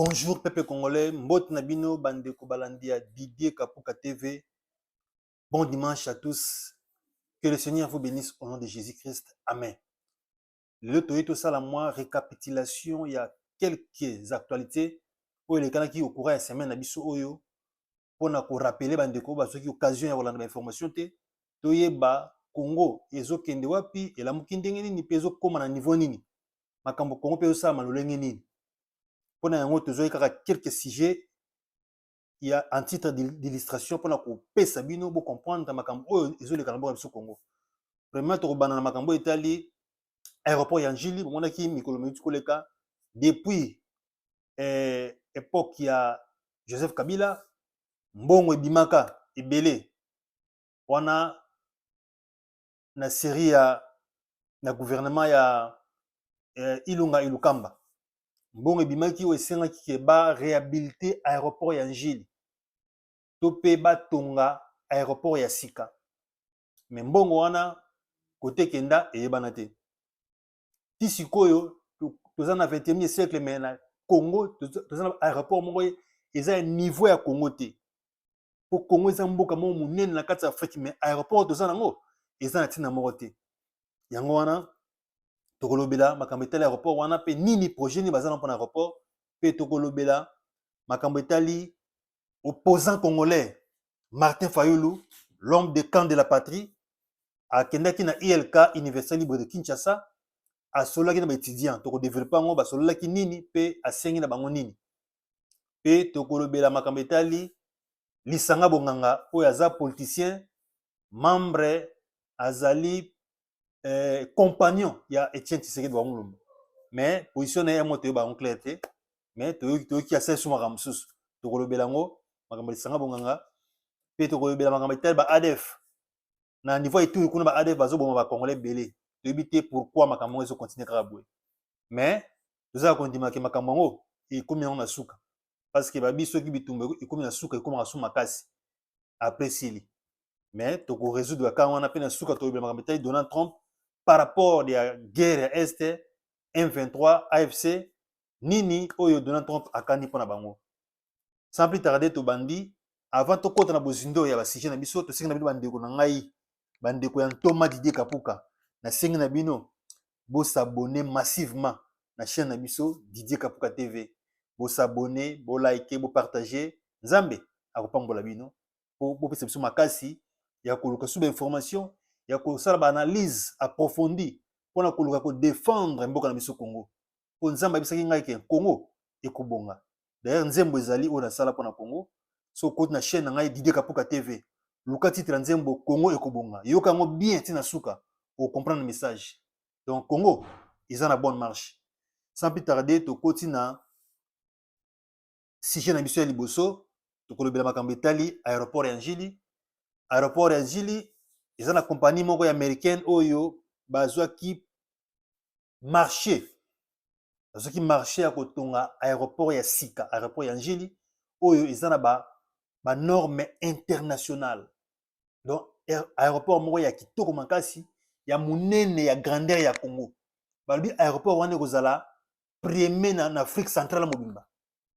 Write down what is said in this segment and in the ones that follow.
Bonjour peuple congolais, Mbot Nabino, Bandeko Balandia, Didier Kapuka TV. Bon dimanche à tous. Que le Seigneur vous bénisse au nom de Jésus-Christ. Amen. Le Toyito Salamoi, récapitulation, il y a quelques actualités. Pour les canaux qui au courant de la semaine, Nabiso Oyo, pour nous rappeler Bandeko, parce qu'il y a occasion de avoir information. Toyeba, Congo, Ezo Kendewapi, et la Mukindengeni, ni peso comme à niveau nini. Makambo Congo, peso sa malolengeni. Pour nous, quelques sujets. Il y a un titre d'illustration pour que Sabino pour comprendre makambo ils ont les calambos au Congo. Premièrement, to banana makambo Italie aéroport Yangili on a qui mikolomitu koleka depuis époque il y a Joseph Kabila mbongo ebimaka ebele wana na série ya na gouvernement ya Ilunga Ilukamba mbongo ebimaki o esenga ki ba réhabiliter aéroport Yangili topé batonga aéroport ya sika mais mbongo wana côté kenda eyebana te ti sikoyo toza na 21e siècle mais na Congo toza na aéroport moko eza niveau ya Congo te po Congo eza mboka moko monene na kati ya Afrique mais aéroport toza nango eza na ntina moko te yango wana tokolobela makambo etali aéroport wana mpe nini projet nini baza na mpona aéroport mpe tokolobela makambo etali opposant congolais Martin Fayulu l'homme de camp de la patrie akendaki na ILK Université Libre de Kinshasa asolaki na baétudiant tokodéveloppe yango basololaki nini mpe asengi na bango nini mpe tokolobela makambo etali Lisanga Bonganga oyo aza politicien membre azali compagnon ya Etienne Tshisekedi wa Mulumba mais position na ye mo toyeba yango clair te mais toyoki asalisi makambo mosusu tokolobela yango makambo Lisanga Bonganga mpe tokolobela makambo etali ba ADF na niveau eturi kuna ba ADF bazoboma bacongolais ebele toyebi te pourquoi makambo yango ezokontinue kaka boye mais tozala kondimaka makambo yango ekomi yango na suka parce que babi soki bitumba ekomi na suka ekomaka su makasi après sili mais tokorésoudre kaka wana mpe na suka toyebela makambo etali Donald Trump par rapport ya guerre ya este M23 AFC nini oyo Donald Trump akandi mpona bango sans plus tarder tobandi avant tokota na bozindo ya basije na biso tosengi na bino bandeko na ngai bandeko ya ntoma Didier Kapuka nasengi na bino bosabone massivement na chaîne na biso Didier Kapuka TV bosabone bolike bopartage nzambe akopambola bino bopesa biso makasi ya koluka suba information ya kosala baanalyse approfondie mpona koluka kodefendre mboka na biso Congo mpo nzambe abisaki ngai ke Congo ekobonga d'ailleurs nzembo ezali oyo nasala mpona Congo so okoti na chaîne na ngai Didier Kapuka TV luka titre ya nzembo Congo ekobonga yoka yango bien ntina suka ocomprendre message donc Congo eza na bonne marche sans plus tarder tokoti na sujet na biso ya liboso tokolobela makambo etali aéroport ya Njili aéroport ya Njili eza na compagnie moko ya américaine oyo bazwaki marché ya kotonga aéroport ya sika aéroport ya Njili oyo eza na ba norme internationale donc aéroport moko ya kitoko makasi ya monene ya grandeur ya Congo balobi aéroport wana ekozala premier na Afrique centrale mobimba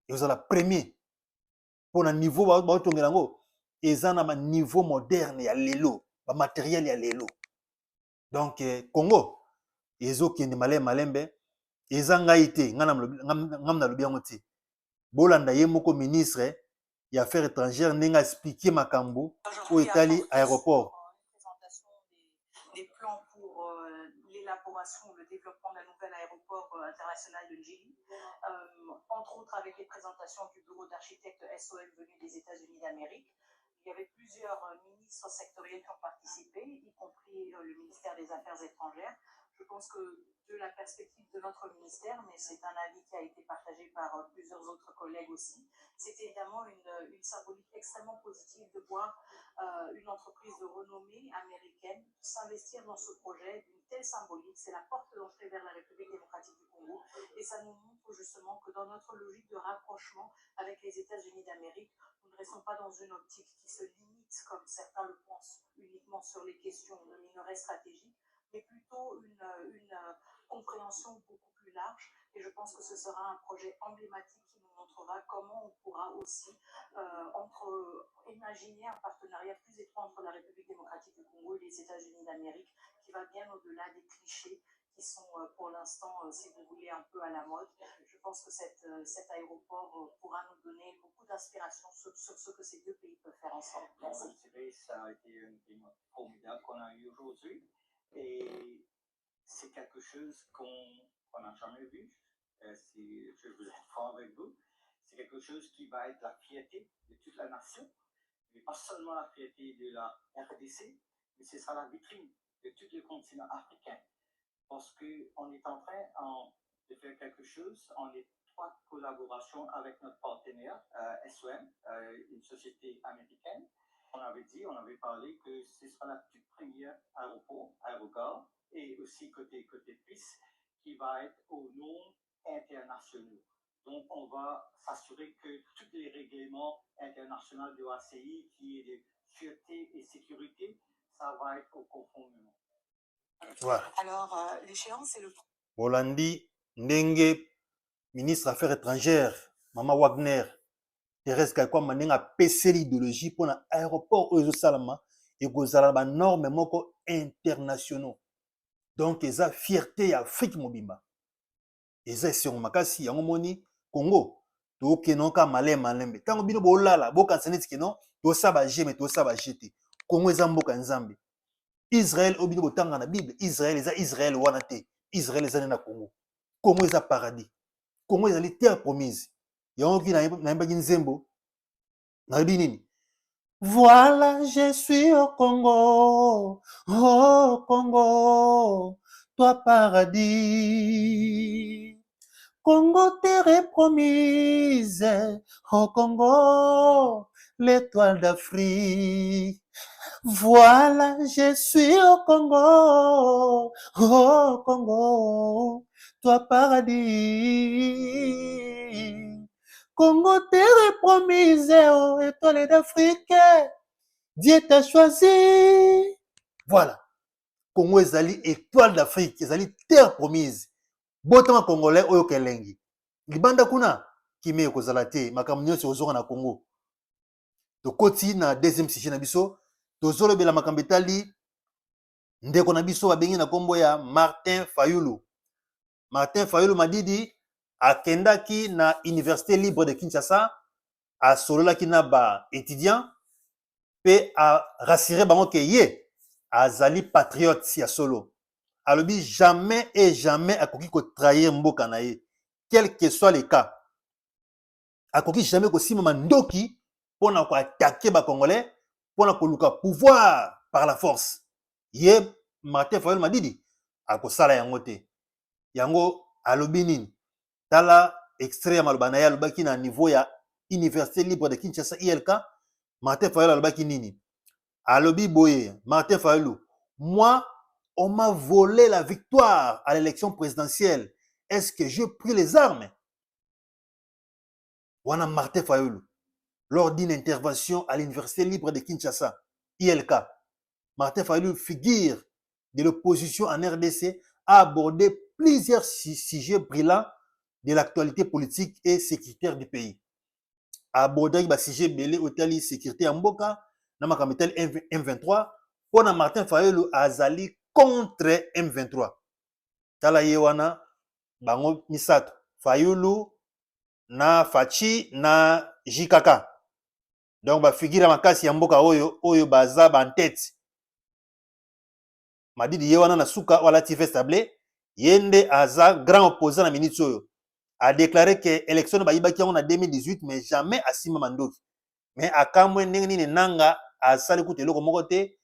ekozala premier mpona niveau baotongela yango eza na niveau moderne ya lelo bamateriel ya lelo donc Congo ezokende malembe eza ngai te ngam nalobi yango te bolanda ye moko ministre ya affaires étrangères ndenge expliquer makambo oyo etali aéroport des plans pour l'élaboration ou le développement d'un nouvel aéroport international de Njili, entre autres avec les présentations du bureau d'architectes SOL venu des États-Unis d'Amérique. Il y avait plusieurs ministres sectoriels qui ont participé, y compris le ministère des Affaires étrangères. Je pense que de la perspective de notre ministère, mais c'est un avis qui a été partagé par plusieurs autres collègues aussi, c'est évidemment une symbolique extrêmement positive de voir une entreprise de renommée américaine s'investir dans ce projet d'une telle symbolique. C'est la porte d'entrée vers la République démocratique du Congo et ça nous montre justement que dans notre logique de rapprochement avec les États-Unis d'Amérique, nous ne restons pas dans une optique qui se limite, comme certains le pensent, uniquement sur les questions de minerais stratégiques, mais plutôt une compréhension beaucoup plus large. Et je pense que ce sera un projet emblématique qui nous montrera comment on pourra aussi imaginer un partenariat plus étroit entre la République démocratique du Congo et les États-Unis d'Amérique, qui va bien au-delà des clichés qui sont pour l'instant, si vous voulez, un peu à la mode. Je pense que cet aéroport pourra nous donner beaucoup d'inspiration sur ce que ces deux pays peuvent faire ensemble. Merci. Je dirais ça a été une démo formidable qu'on a eu aujourd'hui. Et c'est quelque chose qu'on n'a jamais vu. Je vous informe avec vous. C'est quelque chose qui va être la fierté de toute la nation, mais pas seulement la fierté de la RDC, mais ce sera la vitrine de tout le continent africain. Parce qu'on est en train de faire quelque chose en étroite collaboration avec notre partenaire SOM, une société américaine. On avait parlé que ce sera la toute première aérogare, et aussi côté PIS, qui va être aux normes internationaux. Donc, on va s'assurer que tous les règlements internationaux de l'ACI, qui est de sûreté et sécurité, ça va être au conformément. Voilà. Alors, l'échéance, c'est le... Bolandi, Ndenge, ministre des Affaires étrangères, Mama Wagner, Thérèse Kaikwamba, Ndenge a PC l'idéologie pour l'aéroport Oyo Salama et Gozalaba normes moko internationaux. Donc, ils ont fierté Afrique Mobimba. Ils ont sur Makasi, Yango Moni, Congo, to Kenoka Malé Malembe. Tango bino bolala, boka nsenet keno, to saba jeme, to saba jete. Congo ezamboka nzambe. Israël obino botanga na Bible, Israël eza Israël wana te. Israël eza na Congo. Congo eza paradis. Congo eza terre promise. Yango ki na yembaki nzembo. Na binini. Voilà, je suis au Congo. Oh Congo, toi paradis. Congo terre promise. Oh Congo, l'étoile d'Afrique. Voilà, je suis au Congo, oh Congo, toi paradis. Congo terre promise, oh étoile d'Afrique, Dieu t'a choisi. Voilà, Congo ezali étoile d'Afrique, ezali terre promise. Botama congolais oyo kelengi. Libanda kuna kimé kozala te, makambo nyonso ozoka na Congo. Tokoti na deuxième sujet na biso. Tozolobela makambo etali ndeko na biso babengi na kombo ya Martin Fayulu. Martin Fayulu Madidi akendaki na Université libre de Kinshasa, asololaki na ba étudiant pe a rassuré bango ke ye azali patriote si ya solo. Alobi jamais et jamais akoki ko trahir mboka na ye, quel que soit le cas. Akoki jamais ko simama ndoki pona ko attaquer ba congolais, pona ko luka pouvoir par la force. Ye Martin Fayulu Madidi akosala yango te. Yango alobi nini? Tala extrait ya maloba na ye alobaki na niveau ya Université libre de Kinshasa ILK. Martin Fayulu alobaki nini? Alobi boye, Martin Fayulu, moi on m'a volé la victoire à l'élection présidentielle. Est-ce que je pris les armes? Wana Martin Fayulu, lors d'une intervention à l'Université libre de Kinshasa, ILK, Martin Fayulu, figure de l'opposition en RDC, a abordé plusieurs sujets brillants de l'actualité politique et sécuritaire du pays. A abordé le sujet belé hôtel sécurité en Mboka, na makamitel M23, pour Martin Fayulu azali contre M23. Tala yewana bango misato Fayulu na Fachi na JKK. Donc ba figure makasi ya mboka oyo baza ba en tête. Madidi yewana na suka wala tive stable yende aza grand opposant na minute oyo a déclaré que élection ba yibaki en 2018 mais jamais asima mandoki. Mais akamwe ndenge nini nanga asali kutelo ko moko te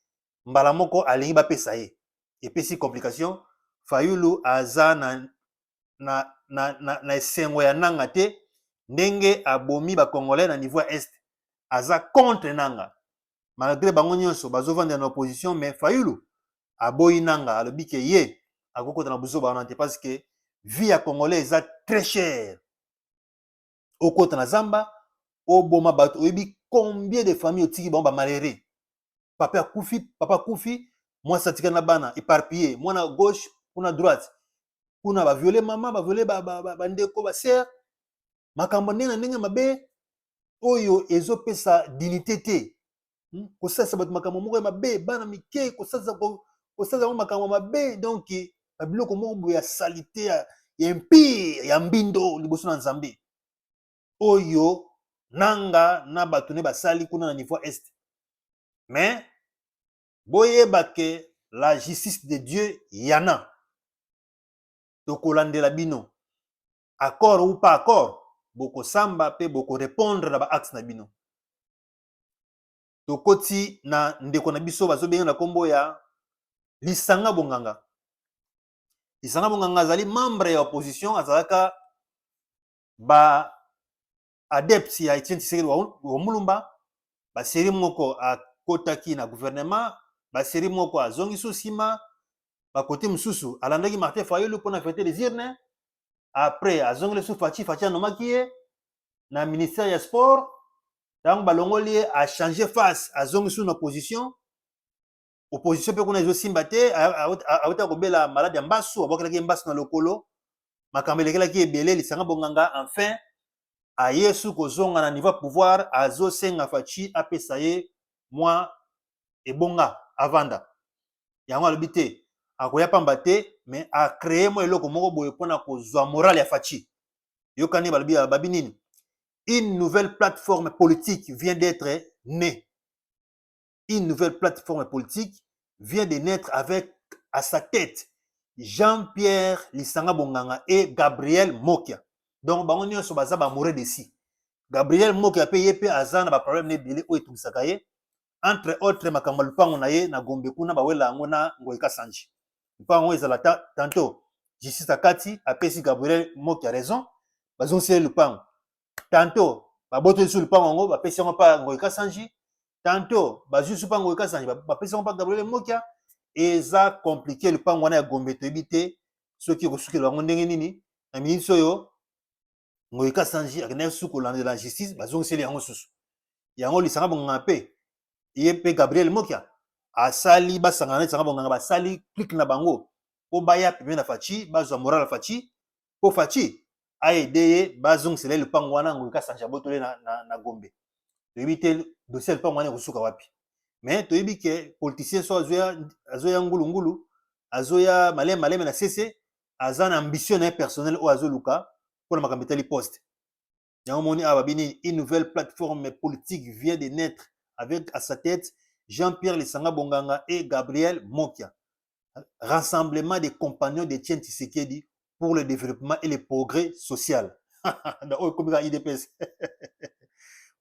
mbala moko alingi ba pesa ye. Et puis si complication Fayulu aza na esengo ya nanga te ndenge abomi ba congolais na niveau est aza contre nanga. Malgré bango nyonso bazovanda na opposition mais Fayulu aboyi nanga alobi ke ye akokota na buzo ba te parce que vie ya congolais eza très cher. Okota na zamba oboma bato oyebi combien de familles otiki bango ba malheureux. Papa kufi moi satika na bana éparpillé mwana gauche kuna droite kuna ba violer maman ba violer ba ndeko ba sœur makambo ndenge na ndenge mabe oyo ezopesa dignité te. Kosalisa bato makambo moko ya mabe, bana mike kosalisa makambo mabe, donc babiloko moko boye ya salite ya empire ya mbindo liboso na Nzambe oyo nanga na bato ne basali kuna na niveau est. Mais boyeba ke la justice de Dieu yana tokolandela bino accord ou pas accord, boko samba pe boko répondre na ba axe na bino. Tokoti na ndeko na biso bazobenga na kombo ya Lisanga Bonganga. Lisanga Bonganga azali membre ya opposition, azalaka ba adepte ya Etienne Tshisekedi wa Mulumba, ba seri moko akotaki na gouvernement, ba seri moko azongi susima, ba kote mususu alandaki Martin Fayulu pour na fêter les urnes. Après azongi le sou Fachi anomaki ye na ministère ya sport. Donc balongoli a changé face azongi sous opposition. Opposition pe kuna ezo simba te awuta kobela malade ya mbasu abokelaki mbasu na lokolo makambo elekelaki ebele. Lisanga Bonganga enfin ayesu kozonga na niveau pouvoir azosenga Fachi apesa ye mwa ebonga avanda yango alobi te akoya pamba te mais a créé mo eloko moko boye mpona kozwa morale ya Fachi. Yokani balobi babi nini? Une nouvelle plateforme politique vient d'être née. Une nouvelle plateforme politique vient de naître avec à sa tête Jean-Pierre Lisanga Bonganga et Gabriel Mokia. Donc, bango nyonso baza ba moré desi. Gabriel Mokia pe yepe azana ba problème ne bilé oyo tumisaka ye. Entre autres makambo lupango na ye na Gombe kuna bawela ngo na Ngoika Sanji. Lupango ezala tantôt Justice Akati apesi Gabriel Mokia raison. Bazonsi lupango. Tantôt baboto sur lupango ngo bapesi ngo pa Ngoika Sanji. Tantôt bazusu pa Ngoika Sanji bapesi ngo pa Gabriel Mokia. Eza compliqué lupango wana ya Gombe toyebite soki kosuki bango ndenge nini na ministre oyo Ngoika Sanji akena sukola de la justice bazongiseli yango susu yango Lisanga Bonganga pe ye pe Gabriel Mokia asali basangana Lisanga Bonganga basali clique na bango po baya pembe na Fachi bazwa moral Fachi po Fachi aide bazongiseli lupango wana Ngoika Sanji abotole na Gombe toyebite dossier lupango wana kosuka wapi. Mais toyebi ke politicien so azoya ngulu azoya maleme na cc aza na ambition na personnel o azoluka pour makambo etali poste yango moni awa bini. Une nouvelle plateforme politique vient de naître avec à sa tête Jean-Pierre Lisanga Bonganga et Gabriel Mokia, rassemblement des compagnons d'Etienne Tshisekedi pour le développement et le progrès social. Comme IDPS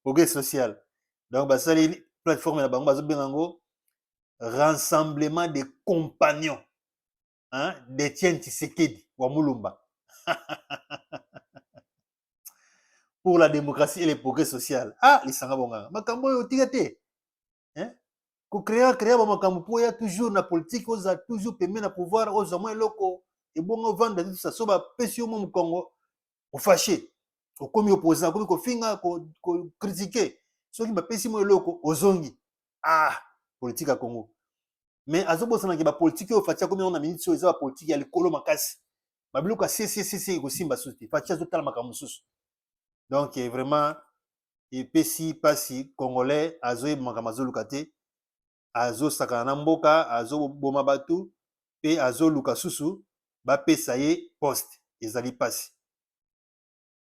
progrès social. Donc basali plateforme na bango bazobengango rassemblement des compagnons d'Etienne Tshisekedi wa Mulumba pour la démocratie et le progrès social. Lisanga Bonganga makambo oyo tika te ko créer ba makambo po ya toujours na politique oza toujours pembe na pouvoir oza mo eloko ebongo vendre tout ça so ba pesi yo mo Congo o fâché o komi opposant komi ko finga ko critiquer soki bapesi mo eloko ozongi politique ya Congo. Mais azobosana ke ba politique oyo Fachi komi na minute eza ba politique ya likolo makasi babiloko ya CCC kosimba suti Fachi azotala makambo mosusu. Donc vraiment epesi pasi congolais azoyeba makambo azoluka te azosakana na mboka azoboma bato pe azoluka susu bapesa ye poste ezali pasi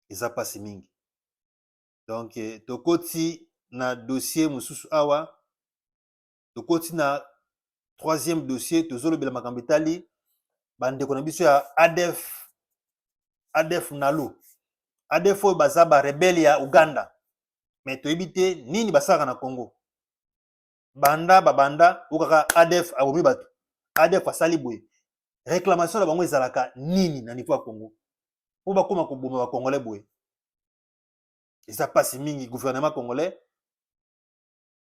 eza pasi mingi. Donc tokoti na dossier mosusu awa tokoti na troisième dossier tozolobela makambo etali bandeko na biso ya ADF Nalu. ADF oyo baza ba rebelle ya Uganda mais toyebi te nini basalaka na Congo. Babanda okaka ADF abomi bato ADF asali boye réclamation na bango ezalaka nini na niveau ya Congo po bakoma koboma ba Congolais boye. Eza pasi mingi gouvernement congolais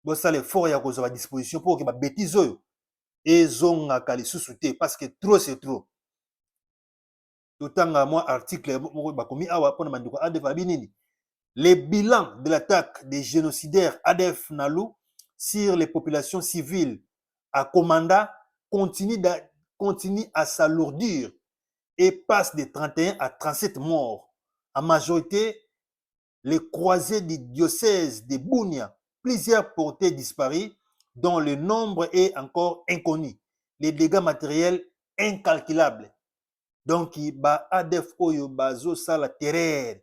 bosala effort ya kozwa ba disposition pour que ba bêtise oyo ezongaka lisusu te parce que trop c'est trop. Totanga moi article bakomi awa pona bandiko ADF abi nini. Les bilans de l'attaque des génocidaires ADF Nalu sur les populations civiles à Komanda continue à s'alourdir et passe de 31 à 37 morts, en majorité les croisés du diocèse de Bunia, plusieurs portées disparues dont le nombre est encore inconnu. Les dégâts matériels incalculables. Donc, ba ADF Oyo bazo sala terreur.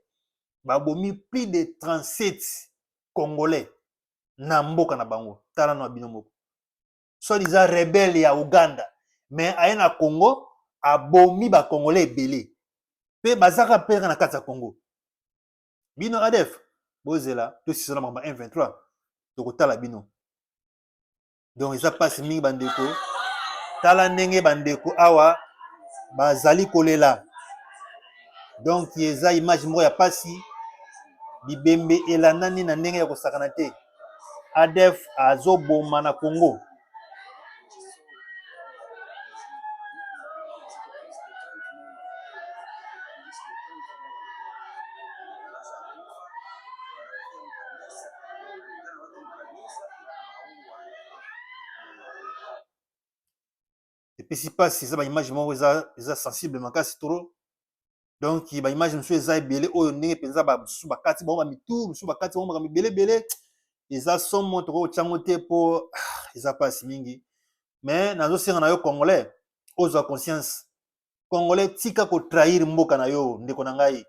Ba bomi plus de 37 Congolais na mboka na bango. Tala na bino moko. Soit disant rebelle ya Uganda. Mais aye na Congo, abomi ba Congolais ebele. Pe bazaka pere na kati ya Congo. Bino ADF, bozela, to si sona mamba 1-23. Tokotala bino. Donc, eza passe mingi bandeko. Tala ndenge bandeko awa bazali kolela. Donc, eza image moko ya pasi. Bibembe elandani na ndenge ya kosakana te. ADF azoboma na Congo. Et puis si passe eza ba image moko eza sensible makasi trop. Donc ba image monsieur eza ebele oyo ndenge penza ba su bakati ba mitu su bakati ba mibele bele eza somo to chango te po eza passe mingi. Mais nazo senga na yo Congolais ozo conscience. Congolais tika ko trahir mboka na yo ndeko na ngai.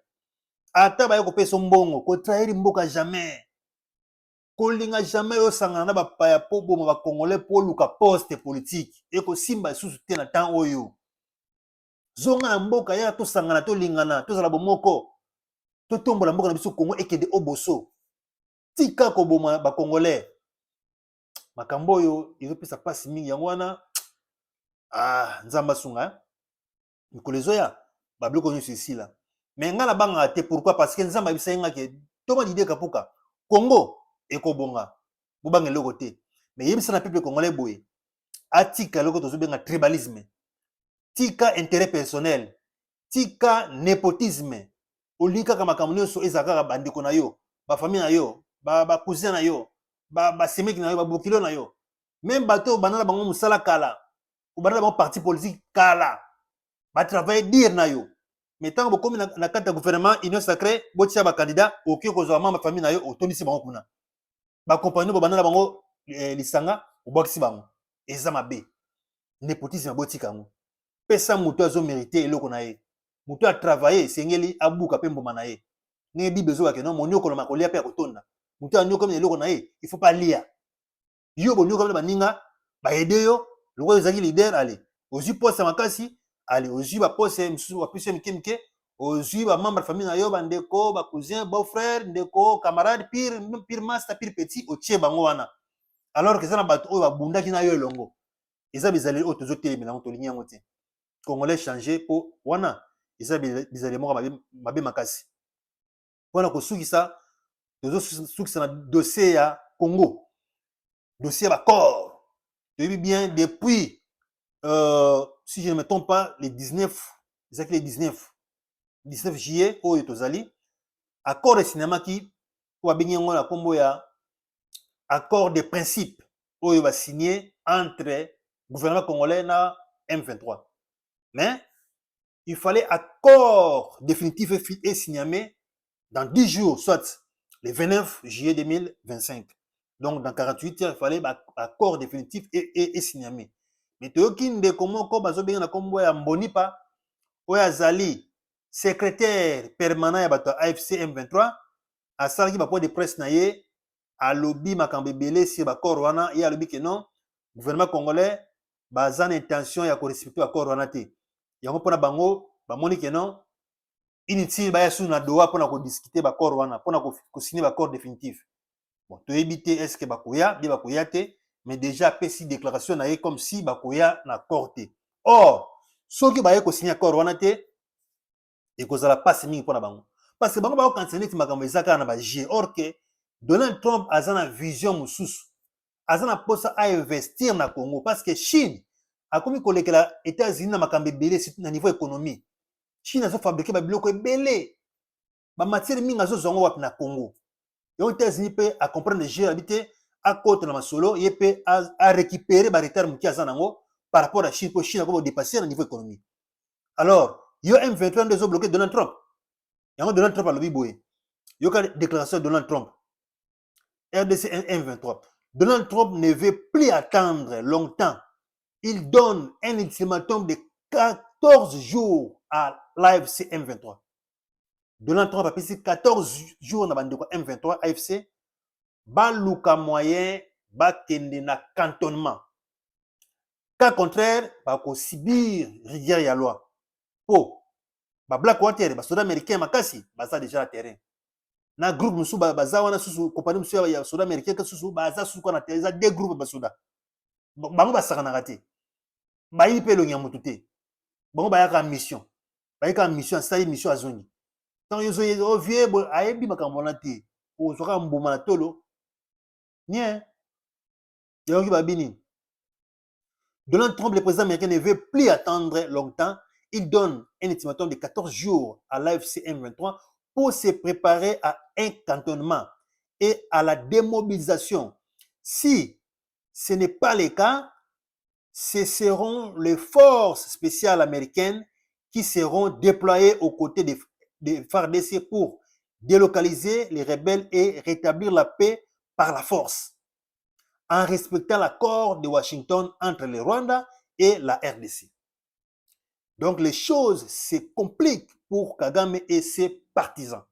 Ata ba yo ko pesa mbongo ko trahir mboka jamais. Kolinga jamais yo sangana na bapaya po boma ba Congolais po luka poste politique et ko simba susu te na temps oyo. Zonga na mboka ya to sangana to lingana to zala bomoko. To tombola mboka na biso Congo ekede oboso. Tika ko boma ba Congolais. Makambo oyo ezopesa pasi mingi yango wana nzamba sunga. Mikolezo ya babloko nyonso esila. Mais nga na banga te pourquoi parce que nzamba bisa nga ke toma l'idée kapuka. Congo ekobonga bobange loko te mais yebisa na peuple congolais boye atika loko tozobenga tribalisme tika intérêt personnel tika népotisme olika kama makambo nyonso ezaka bandiko na yo ba famille na yo ba cousin na yo ba semeki na yo ba bokilo na yo même bato banana bango musala kala ou banana bango parti politique kala ba travailler dire na yo mais tant bokomi na kata gouvernement union sacrée botia ba candidat oki kozwa mama famille na yo otondisi bango kuna ba compagnie bo banana bango lisanga obakisi bango eza mabe népotisme botika ngo pesa muto azo mériter eloko na ye muto a travailler sengeli abuka pe mboma na ye ne bible zo ke non monyoko na makolia pe akotonda muto anyoko na eloko na ye il faut pas lire yo bonyoko na baninga ba aider yo loko ezaki leader allez ozu poste makasi allez ozu ba poste msusu ba pise mkemke ozu ba membre famille na yo bandeko ba cousin beau frère ndeko camarade pire master pire petit otie bango wana alors que ça na bato oyo babundaki na yo elongo eza bizali oyo tozotelemela ngo tolingi yango te congolais changer po wana eza bizali moko mabe makasi wana kosukisa tozosukisa na dossier ya Congo dossier ba corps toyebi bien depuis si je ne me trompe pas les 19 juillet oyo tozali accord de cinéma qui oyo babengi yango na kombo ya accord de principe oyo ba signé entre gouvernement congolais na M23 mais il fallait accord définitif et signé dans 10 jours soit le 29 juillet 2025 donc dans 48 heures il fallait accord définitif et signé mais toyoki ndeko moko bazobenga na kombo ya Mbonipa oyo azali secrétaire permanent ya bato AFC M23 asalaki bapoint de presse na ye alobi makambo ebele sur bakor wana ye alobi ke non gouvernement congolais baza na intention ya korespecte bakor wana te yango mpona bango bamoni ke non inutile baya sunu na doa mpona kodiscute bakor wana mpona kosigne bakor définitif bon toyebi te est ce que bakoya bie bakoya te mais déjà apesi déclaration na ye comme si bakoya na accord te or soki baye kosigne accord wana te ekozala pasi mingi mpona bango parce que bango bakokanisa neti makambo eza kaka na bagie or que Donald Trump aza na vision mosusu aza na posa a investir na Congo parce que Chine akomi kolekela États-Unis na makambo ebele na niveau économie Chine azofabrike babiloko ebele bamatière mingi azozwango wapi na Congo yango États-Unis mpe acomprendre jeu abi te akota na masolo ye mpe arécupérer baretard moki aza nango par rapport à Chine mpo Chine akomi kodépasser na niveau économie alors yo M23 nde ezobloke Donald Trump yango Donald Trump alobi boye yoka déclaration de Donald Trump. RDC M23. Donald Trump ne veut plus attendre longtemps. Il donne un ultimatum de 14 jours à l'AFC M23. Donald Trump a passé 14 jours dans le M23 AFC. Baluka moyen, bakende na cantonnement. Cas contraire, bako subir rigueur ya loi. Po, ba black water, ba soda américain makasi, baza déjà le terrain. Na groupe musu baza wana susu compagnie musu ya soda américain ka susu baza susu kwa na terrain, deux groupes ba soda. Bango basaka na raté. Ba yi pe lo nyamutu te. Bango ba yaka mission. Ba yaka mission, ça y mission azoni. Tant yo zo vieux bo ayebi makambo na te. O soka mboma na tolo. Nien. Yongi babini. Donald Trump, le président américain, ne veut plus attendre longtemps. Il donne un ultimatum de 14 jours à l'AFC M23 pour se préparer à un cantonnement et à la démobilisation. Si ce n'est pas le cas, ce seront les forces spéciales américaines qui seront déployées aux côtés des FARDC pour délocaliser les rebelles et rétablir la paix par la force, en respectant l'accord de Washington entre le Rwanda et la RDC. Donc les choses se compliquent pour Kagame et ses partisans.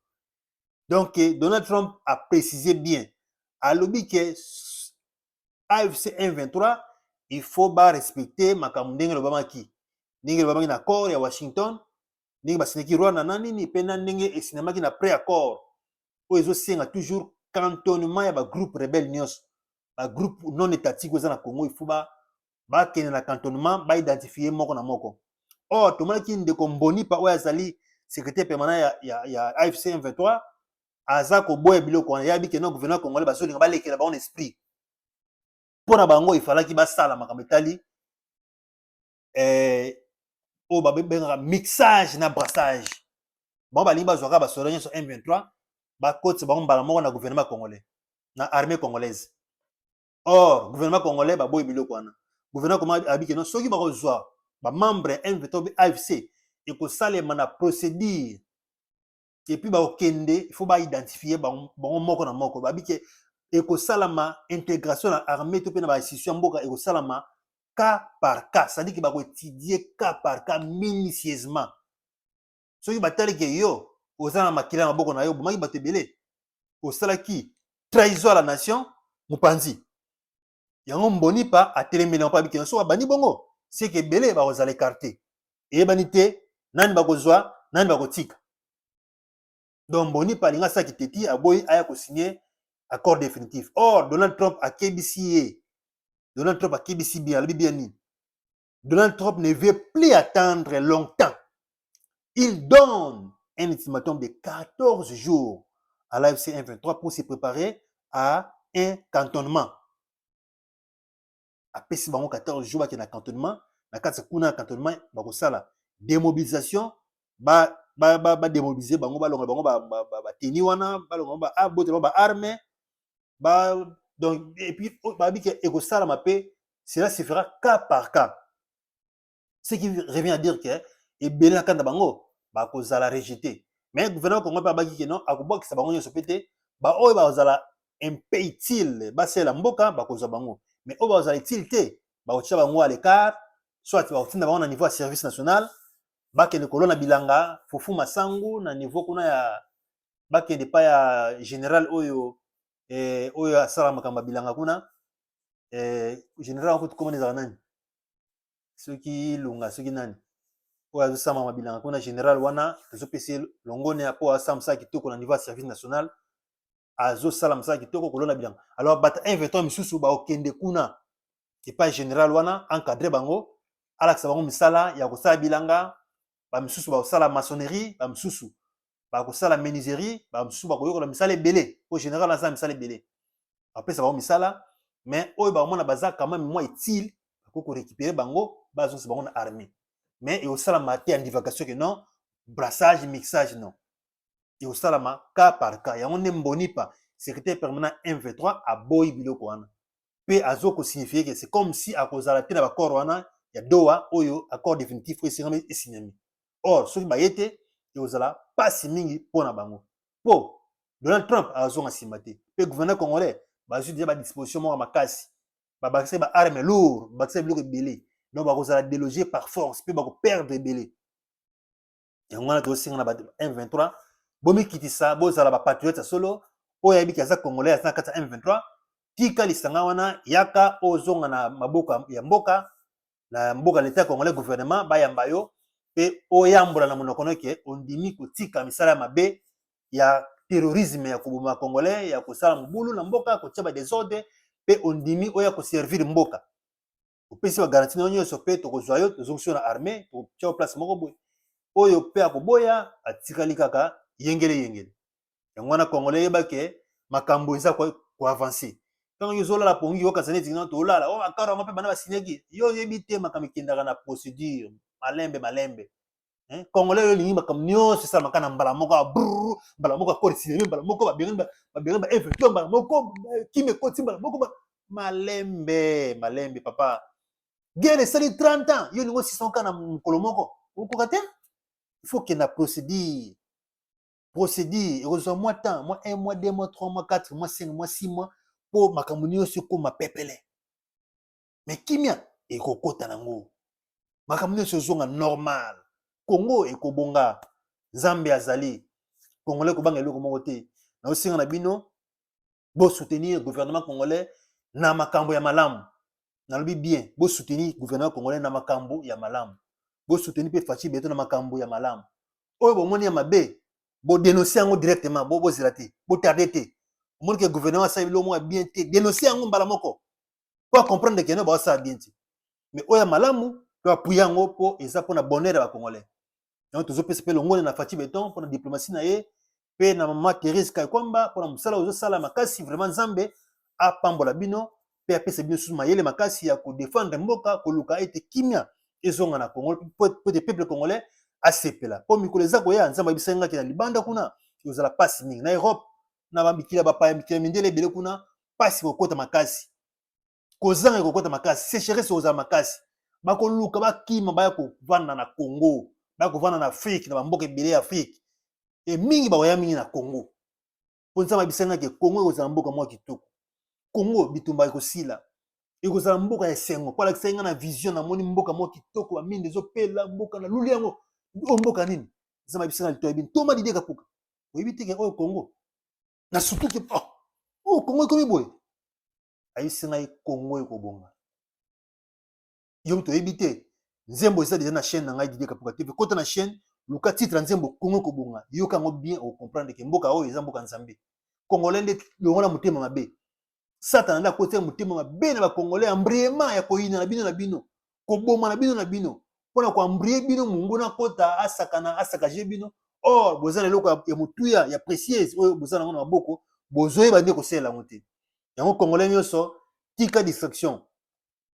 Donc Donald Trump a précisé bien à l'objet que AFC M23, il faut respecter makamundenge lobama ki. Ndenge lobama ki na accord ya Washington, ndenge basineki Rwanda nani ni pena ndenge esinema ki na pré-accord. O ezo senga toujours cantonnement ya ba groupe rebelle nyos. Ba groupe non étatique oza na Congo, il faut ba kene na cantonnement ba identifier moko na moko. Or tomonaki ndeko Mbonipa oyo azali secrétaire permanent ya AFC M23 aza ko boya biloko wana yabi ke no gouvernement congolais bazolinga balekela ba on esprit. Pona bango il fallait ki basala makambo etali o ba benga mixage na brassage. Bon ba limba zwaka ba soldats sur M23 ba côte ba mbala moko na gouvernement congolais na armée congolaise. Or gouvernement congolais ba boya biloko wana. Gouvernement comment abi ke no soki ba kozwa ba membre M23 AFC et ko salema na procédure et puis ba okende il faut ba identifier ba moko na moko ba bike et ko salama intégration na armée to pe na ba institution mboka et ko salama cas par cas, c'est-à-dire que ba ko étudier cas par cas minutieusement. Soki batali ke yo ozana makila maboko na yo bomaki batebele au salaki trahison à la nation mupanzi. Yango Mbonipa a téléméné pa bike so bani bongo. C'est que belé ba ozala écarté. Et banité nani ba kozwa nani ba kotika. Donc Mbonipa linga sa kiteti aboyi aya ko signer accord définitif. Or Donald Trump a KBC. Donald Trump a KBC bien ni. Donald Trump ne veut plus attendre longtemps. Il donne un ultimatum de 14 jours à l'AFC M23 pour se préparer à un cantonnement. Après si bango 14 jours qui na cantonnement, na kati kuna cantonnement ba ko sala démobilisation ba démobiliser bango ba longa bango ba teni wana ba longa ba abote ba armée ba donc et puis ba bi que eko sala mapé cela se fera cas par cas. Ce qui revient à dire que et bela kanda bango ba ko sala rejeter. Mais gouvernement Congo pa ba ki non akobo ki sa bango nyoso pété ba oyo ba sala impétil ba sela mboka ba ko za bango. Mais au bas utilité, ba otia bango à l'écart, soit ba otinda bango na niveau de service national, ba ke ne kolona bilanga, fofu masangu na niveau kuna ya ba ke de pa ya général oyo oyo asala makamba bilanga kuna général ko comment les nani. Ceux qui lunga, ceux qui nani. Oyo azo sama mabilanga kuna général wana, zo pesi longone apo asamsa kitoko na niveau de service national. Azo salam sa kitoko kolona bilanga. Alors bata inventons misusu ba okende kuna et pas général wana encadré bango alaxa bango misala ya ko sala bilanga ba misusu ba sala maçonnerie ba misusu ba ko sala menuiserie ba misusu ba ko yokola misala belé au général na sa misala belé après ça ba misala mais oyo ba mona baza quand même moins utile ko récupérer bango ba zo bango na armée mais et au sala maté en divagation que non brassage mixage non. Et au salama cas par cas ya on Mbonipa secrétaire permanent M23 a boy biloko wana pe azoko signifier que c'est comme si à cause la tena ba corps wana ya doa oyo accord définitif et signami. Or ce qui ba yete et ozala pas mingi pona bango po Donald Trump azonga simate pe gouverneur congolais bazui déjà ba disposition mo makasi ba bakise ba arme lourd bakise biloko ebele donc bakozala déloger par force pe bako perdre ebele yango wana tosinga na ba M23 bomikitisa bozala ba patriote solo oyo ayebi kaza congolais aza kati ya M23 tika lisanga wana yaka ozonga na maboko ya mboka na mboka leta congolais gouvernement bayamba yo pe oyambola na monoko noke ondimi kotika misala ya mabe ya terrorisme ya koboma congolais ya kosala mobulu na mboka kotia ba désordre pe ondimi oya koservir mboka opesi ba garantie na nyonso pe tokozwa yo tozongisi yo na armée totia place moko boye oyo pe akoboya atikali kaka yengele yango wana congolais yebake makambo eza koavancer ntango yo ozolala pongi okasa neti na tolala o akara mpe bana basinyaki yo yebi te makambo ekendaka na procédure malembe congolais oyo olingi makambo nyonso esalamaka na mbala moko mbala moko akoresineme mbala moko babengi ba infection mbala moko kimi ekoti mbala moko malembe papa guerre esali 30 ans yo olingi osisonka na mokolo moko okoka te il faut kenda procédure ekozwa mwa temps mwa 1 mois 2 mois 3 mois 4 mois 5 mois 6 mois po makambo nyonso ekoma pepele mais kimia ekokota nango makambo nyonso ezonga normal Congo ekobonga Nzambe azali congolais kobanga eloko moko te na osinga na bino bo soutenir gouvernement congolais na makambo ya malamu nalobi bien bo soutenir gouvernement congolais na makambo ya malamu bo soutenir pe Fachi Beto na makambo ya malamu oyo bomoni ya mabe bo dénoncer yango directement bo zela te bo tarder te omoni ke gouvernement asali bilo moko bien te dénoncer yango mbala moko po comprendre que no ba sa bien te mais oyo malamu to appuyer yango po eza pona bonheur ya ba congolais donc tozopesa pe longone na Fachi Beton pona diplomatie na ye pe na mama Thérèse Kakwamba pona musala ozosala makasi vraiment Nzambe apambola bino pe apesa bino susu mayele makasi ya kodefendre mboka koluka ete kimia ezonga na Congo po te peuple congolais asepela po mikolo eza koya Nzambe abisengaki na libanda kuna ozala pasi mingi na Europe na bambikila bapaya mikila mindele ebele kuna pasi kokota makasi kozanga kokota makasi sécheresse ozala makasi bakoluka bakima baya kovanda na Congo baya kovanda na Afrique na bamboka ebele ya Afrique e mingi bakoya mingi na Congo po Nzambe abisengaki Congo ekozala mboka mwa kitoko Congo bitumba ekosila ekozala mboka ya esengo po alakisa nga na vision namoni mboka mwa kitoko baminde ezopela mboka na luli yango o mboka nini Nzambe abisenga lito yebi toma didie kapuka oyebi teke oyo Congo na surtout ke oh Congo ekomi boye ayisenga ye Congo ekobonga yo toyebi te nzembo eza deja na chaîne na ngai Didie Kapuka TV kota na chaîne luka titre nzembo Congo ekobonga yoka yango bien ocomprendre ke mboka oyo eza mboka Nzambe congolais nde longola motema mabe Satan nda kotia motema mabe na ba congolais embriema ya koyina na bino koboma na bino pona ko embrie bino munguna kota asakaje bino or bozana eloko ya mutuya ya précieuse oyo bozana ngo na maboko bozoye bande kosela ngo te yango congolais nyonso tika distraction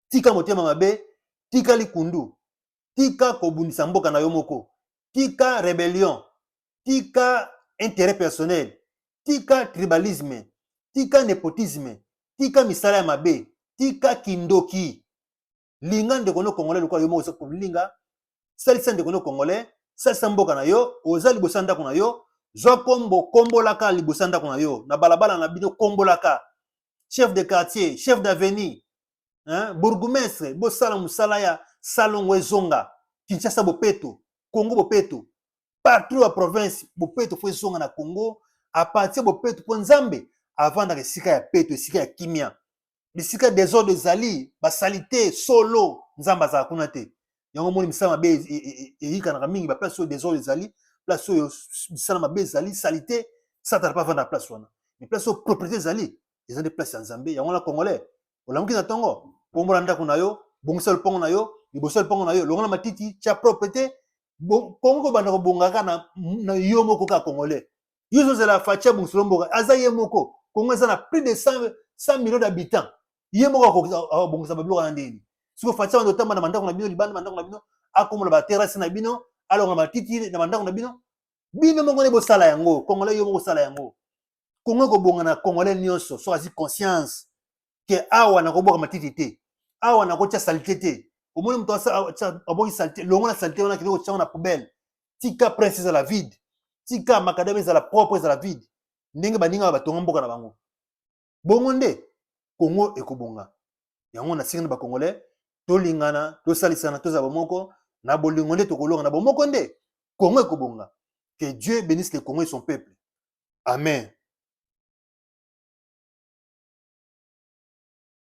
tika motema mabe tika likundu tika kobundisa mboka na yo moko tika rébellion tika intérêt personnel tika tribalisme tika népotisme tika misala ya mabe tika kindoki linga ndeko no congolais lokola yo moko kolinga salisa ndeko no congolais salisa mboka na yo oza libosa ndako na yo zwa kombolaka libosa ndako na yo na balabala na bino kombolaka chef de quartier chef d'avenue bourgmestre bosala musala ya salongo ezonga Kinshasa bopeto Congo bopeto partout la province bopeto fo ezonga na Congo a partir bopeto po Nzambe avanda esika ya peto esika ya kimia bisika désordre ezali basalite solo Nzambe azala kuna te yango moni misala mabe eyikanaka mingi baplace oyo désordre ezali place oyo misala mabe ezali salite Satan pa vanda place wana mais place oyo propriété ezali eza nde place ya Nzambe yango na congolais olamuki na ntongo pombola ndako na yo bongisa lupango na yo liboso lupango na yo longola matiti tia propriété Congo kobanda kobongaka na yo moko kaka congolais yo ozozela Fachi bongisa mboka aza ye moko Congo eza na plus de 100 millions d'habitants ye moko akobongisa babiloko na ndeni siko Fachi bando otamba na bandako na bino libanda bandako na bino akomola baterrasse na bino alonga matiti na bandako na bino moko ne bosala yango congolais yo moko sala yango Congo ekobonga na congolais nyonso so azi conscience ke awa na koboka matiti te awa na kotia salite te omoni moto aboki salite longo na salite wana kende kotia na poubelle tika prince ezala vide tika makadame ezala propre ezala vide ndenge baninga batonga mboka na bango. Bongo nde Congo ekobonga. Yango na singa ba Congolais tolingana, tosalisana, tozaba moko na bolingo nde tokolonga na bomoko nde Congo ekobonga. Que Dieu bénisse le Congo et son peuple. Amen.